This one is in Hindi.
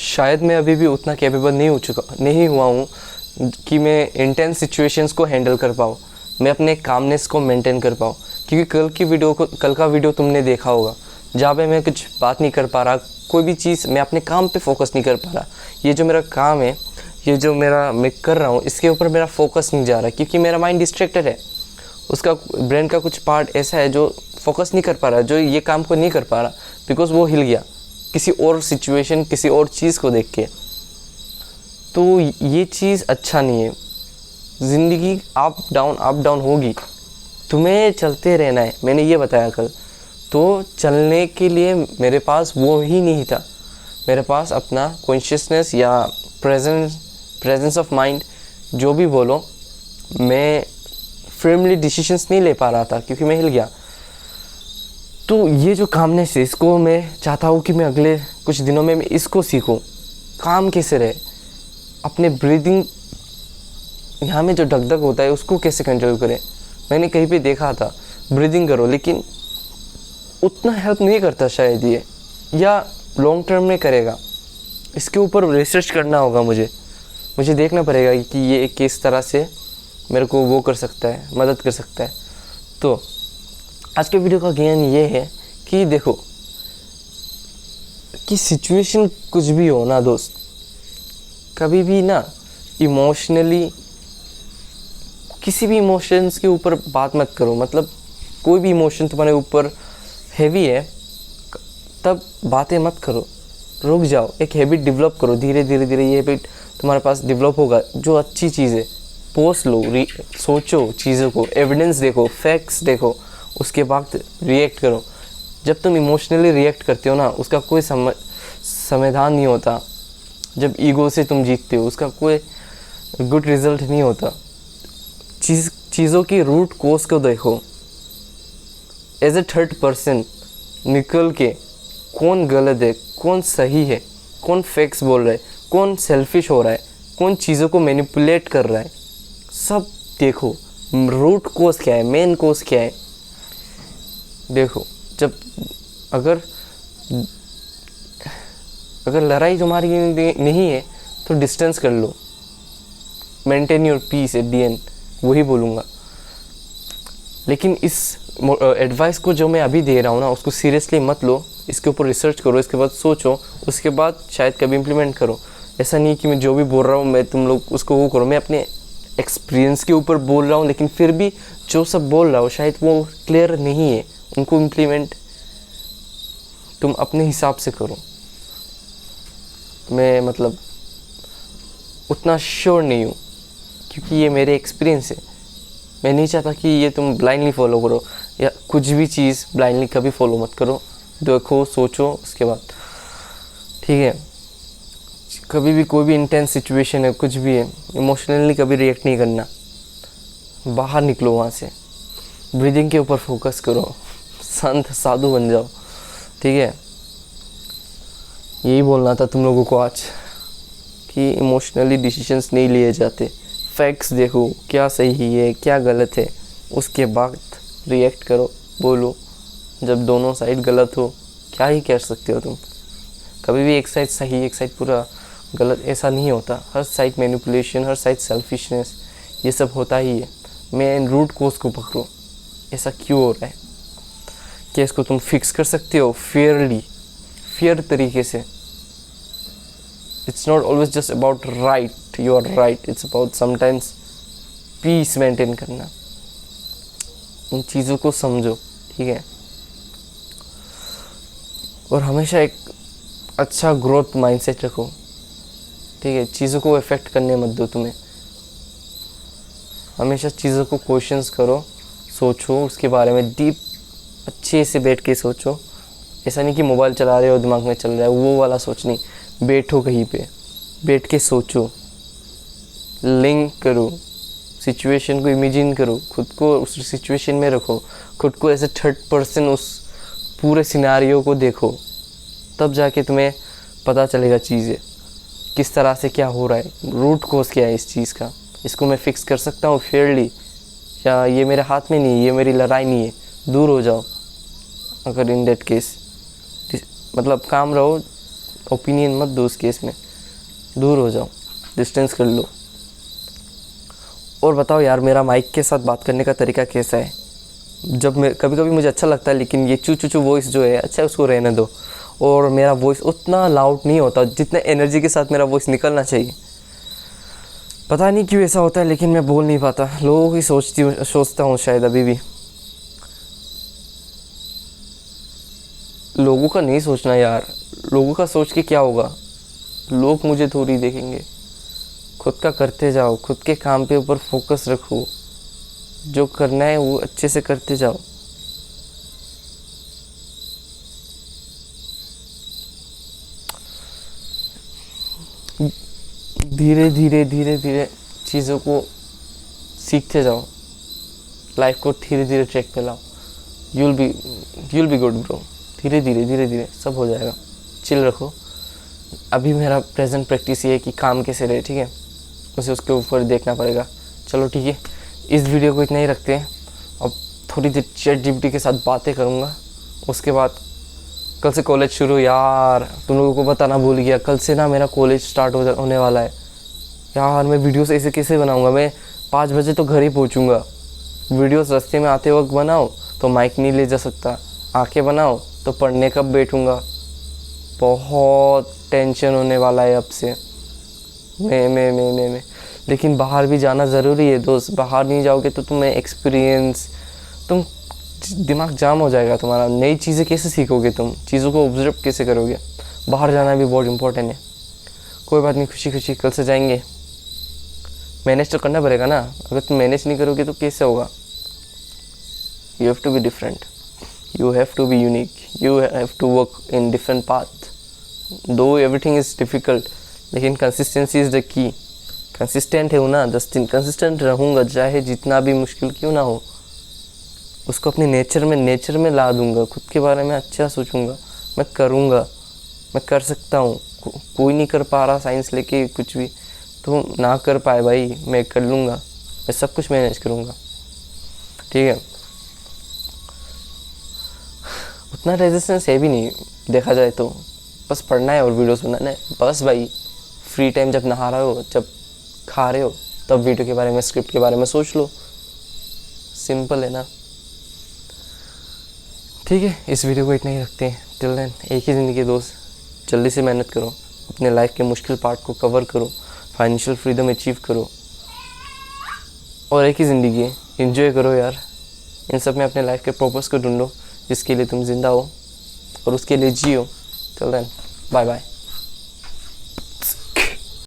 शायद मैं अभी भी उतना कैपेबल नहीं हुआ हूँ कि मैं इंटेंस सिचुएशंस को हैंडल कर पाऊँ, मैं अपने कामनेस को मेंटेन कर पाऊँ। क्योंकि कल का वीडियो तुमने देखा होगा जहाँ पे मैं कुछ बात नहीं कर पा रहा, कोई भी चीज़ मैं अपने काम पे फोकस नहीं कर पा रहा। ये जो मेरा काम है, ये जो मैं कर रहा हूँ, इसके ऊपर मेरा फोकस नहीं जा रहा क्योंकि मेरा माइंड डिस्ट्रैक्टेड है। उसका ब्रेन का कुछ पार्ट ऐसा है जो फोकस नहीं कर पा रहा, जो ये काम को नहीं कर पा रहा, बिकॉज वो हिल गया किसी और सिचुएशन, किसी और चीज़ को देख के। तो ये चीज़ अच्छा नहीं है। ज़िंदगी अप डाउन होगी, तुम्हें चलते रहना है, मैंने ये बताया कल। तो चलने के लिए मेरे पास वो ही नहीं था, मेरे पास अपना कॉन्शियसनेस या प्रेजेंस ऑफ माइंड, जो भी बोलो, मैं फर्मली डिसीजंस नहीं ले पा रहा था क्योंकि मैं हिल गया। तो ये जो कामनेस है, इसको मैं चाहता हूँ कि मैं अगले कुछ दिनों में मैं इसको सीखूँ। काम कैसे रहे, अपने ब्रीदिंग यहाँ में जो धक होता है उसको कैसे कंट्रोल करें। मैंने कहीं पे देखा था ब्रीदिंग करो, लेकिन उतना हेल्प नहीं करता शायद ये, या लॉन्ग टर्म में करेगा। इसके ऊपर रिसर्च करना होगा, मुझे देखना पड़ेगा कि ये किस तरह से मेरे को वो कर सकता है, मदद कर सकता है। तो आज के वीडियो का ज्ञान ये है कि देखो कि सिचुएशन कुछ भी हो ना दोस्त, कभी भी ना इमोशनली किसी भी इमोशंस के ऊपर बात मत करो। मतलब कोई भी इमोशन तुम्हारे ऊपर हैवी है तब बातें मत करो, रुक जाओ, एक हैबिट डेवलप करो। धीरे धीरे ये हैबिट तुम्हारे पास डेवलप होगा, जो अच्छी चीज़ है। पोस्ट लो, सोचो चीज़ों को, एविडेंस देखो, फैक्ट्स देखो, उसके बाद रिएक्ट करो। जब तुम इमोशनली रिएक्ट करते हो ना, उसका कोई समाधान नहीं होता। जब ईगो से तुम जीतते हो, उसका कोई गुड रिजल्ट नहीं होता। चीज़ों की रूट कोज को देखो, एज ए थर्ड पर्सन निकल के कौन गलत है, कौन सही है, कौन फैक्ट्स बोल रहा है, कौन सेल्फिश हो रहा है, कौन चीज़ों को मैनिपुलेट कर रहा है, सब देखो। रूट कोज क्या है, मेन कोज क्या है, देखो। जब अगर लड़ाई तुम्हारी नहीं है तो डिस्टेंस कर लो, maintain your peace at the end, वही बोलूँगा। लेकिन इस एडवाइस को जो मैं अभी दे रहा हूँ ना, उसको सीरियसली मत लो। इसके ऊपर रिसर्च करो, इसके बाद सोचो, उसके बाद शायद कभी इम्प्लीमेंट करो। ऐसा नहीं कि मैं जो भी बोल रहा हूँ मैं तुम लोग उसको वो करो। मैं अपने एक्सपीरियंस के ऊपर बोल रहा हूँ, लेकिन फिर भी जो सब बोल रहा हूँ शायद वो क्लियर नहीं है, उनको इम्प्लीमेंट तुम अपने हिसाब से करो। मैं मतलब उतना श्योर नहीं हूँ क्योंकि ये मेरे एक्सपीरियंस है। मैं नहीं चाहता कि ये तुम ब्लाइंडली फॉलो करो, या कुछ भी चीज़ ब्लाइंडली कभी फॉलो मत करो। देखो, सोचो, उसके बाद ठीक है। कभी भी कोई भी इंटेंस सिचुएशन है, कुछ भी है, इमोशनली कभी रिएक्ट नहीं करना। बाहर निकलो वहाँ से, ब्रीदिंग के ऊपर फोकस करो, संत साधु बन जाओ, ठीक है। यही बोलना था तुम लोगों को आज कि इमोशनली डिसीजंस नहीं लिए जाते। फैक्ट्स देखो, क्या सही है क्या गलत है, उसके बाद रिएक्ट करो, बोलो। जब दोनों साइड गलत हो, क्या ही कह सकते हो तुम। कभी भी एक साइड सही एक साइड पूरा गलत ऐसा नहीं होता। हर साइड मैनिपुलेशन, हर साइड सेल्फिशनेस, ये सब होता ही है। मेन रूट कोज को पकड़ो, ऐसा क्यों हो रहा है, क्या इसको तुम फिक्स कर सकते हो फेयर तरीके से। It's not always just about right, you are right, it's about sometimes peace maintain करना। उन चीज़ों को समझो, ठीक है। और हमेशा एक अच्छा ग्रोथ माइंडसेट रखो, ठीक है। चीज़ों को इफ़ेक्ट करने मत दो तुम्हें। हमेशा चीज़ों को क्वेश्चंस करो, सोचो उसके बारे में डीप अच्छे से बैठ के सोचो। ऐसा नहीं कि मोबाइल चला रहे हो दिमाग में चल रहा है, वो वाला सोच नहीं। बैठो कहीं पे, बैठ के सोचो, लिंक करो, सिचुएशन को इमेजिन करो, खुद को उस सिचुएशन में रखो, खुद को ऐसे थर्ड पर्सन उस पूरे सिनारियो को देखो। तब जाके तुम्हें पता चलेगा चीज़ें किस तरह से क्या हो रहा है, रूट कोज क्या है इस चीज़ का। इसको मैं फिक्स कर सकता हूँ फेयरली, या ये मेरे हाथ में नहीं है, ये मेरी लड़ाई नहीं है, दूर हो जाओ। अगर इन दैट केस मतलब काम रहो, ओपिनियन मत दो उस केस में, दूर हो जाओ, डिस्टेंस कर लो। और बताओ यार, मेरा माइक के साथ बात करने का तरीका कैसा है? जब मैं कभी कभी मुझे अच्छा लगता है, लेकिन ये चू चू चू वॉइस जो है, अच्छा उसको रहने दो। और मेरा वॉइस उतना लाउड नहीं होता जितने एनर्जी के साथ मेरा वॉइस निकलना चाहिए। पता नहीं क्यों ऐसा होता है, लेकिन मैं बोल नहीं पाता। लोगों की सोचता हूँ शायद अभी भी। लोगों का नहीं सोचना यार, लोगों का सोच के क्या होगा? लोग मुझे थोड़ी देखेंगे। खुद का करते जाओ, खुद के काम पे ऊपर फोकस रखो, जो करना है वो अच्छे से करते जाओ। धीरे धीरे धीरे धीरे चीज़ों को सीखते जाओ, लाइफ को धीरे धीरे ट्रैक पे लाओ। You'll be good bro. धीरे धीरे सब हो जाएगा। चिल रखो। अभी मेरा प्रेजेंट प्रैक्टिस ये है कि काम कैसे रहे, ठीक है, उसे उसके ऊपर देखना पड़ेगा। चलो ठीक है, इस वीडियो को इतना ही रखते हैं। अब थोड़ी देर ChatGPT के साथ बातें करूँगा, उसके बाद कल से कॉलेज शुरू। यार तुम लोगों को बताना भूल गया, कल से ना मेरा कॉलेज स्टार्ट होने वाला है। यार मैं वीडियोस ऐसे कैसे बनाऊँगा? मैं 5 बजे तो घर ही पहुँचूँगा। वीडियोस रास्ते में आते वक्त बनाओ तो माइक नहीं ले जा सकता, आके बनाओ तो पढ़ने कब बैठूँगा? बहुत टेंशन होने वाला है अब से। मैं लेकिन बाहर भी जाना ज़रूरी है दोस्त। बाहर नहीं जाओगे तो तुम्हें एक्सपीरियंस, तुम दिमाग जाम हो जाएगा तुम्हारा। नई चीज़ें कैसे सीखोगे तुम? चीज़ों को ऑब्जर्व कैसे करोगे? बाहर जाना भी बहुत इम्पोर्टेंट है। कोई बात नहीं, खुशी खुशी कल से जाएंगे। मैनेज तो करना पड़ेगा ना। अगर तुम मैनेज नहीं करोगे तो कैसे होगा? You have to be different, you have to be unique, you have to work in different path. Though everything is difficult, लेकिन consistency is the key. Consistent है ना, 10 दिन कंसिस्टेंट रहूँगा, चाहे जितना भी मुश्किल क्यों ना हो। उसको अपने नेचर में ला दूँगा। खुद के बारे में अच्छा सोचूँगा। मैं करूँगा, मैं कर सकता हूँ। कोई नहीं कर पा रहा साइंस लेके कुछ भी, तो ना कर पाए भाई, मैं कर लूँगा। मैं सब कुछ मैनेज करूँगा, ठीक है। उतना रेजिस्टेंस है भी नहीं देखा जाए तो। बस पढ़ना है और वीडियोस बनाना है बस भाई। फ्री टाइम जब नहा रहे हो, जब खा रहे हो, तब वीडियो के बारे में, स्क्रिप्ट के बारे में सोच लो। सिंपल है ना। ठीक है, इस वीडियो को इतना ही रखते हैं। टिल देन, एक ही ज़िंदगी दोस्त, जल्दी से मेहनत करो, अपने लाइफ के मुश्किल पार्ट को कवर करो, फाइनेंशियल फ्रीडम अचीव करो। और एक ही ज़िंदगी है, एंजॉय करो यार। इन सब में अपने लाइफ के पर्पस को ढूंढो, जिसके लिए तुम जिंदा हो, और उसके लिए जियो। Till then, bye bye.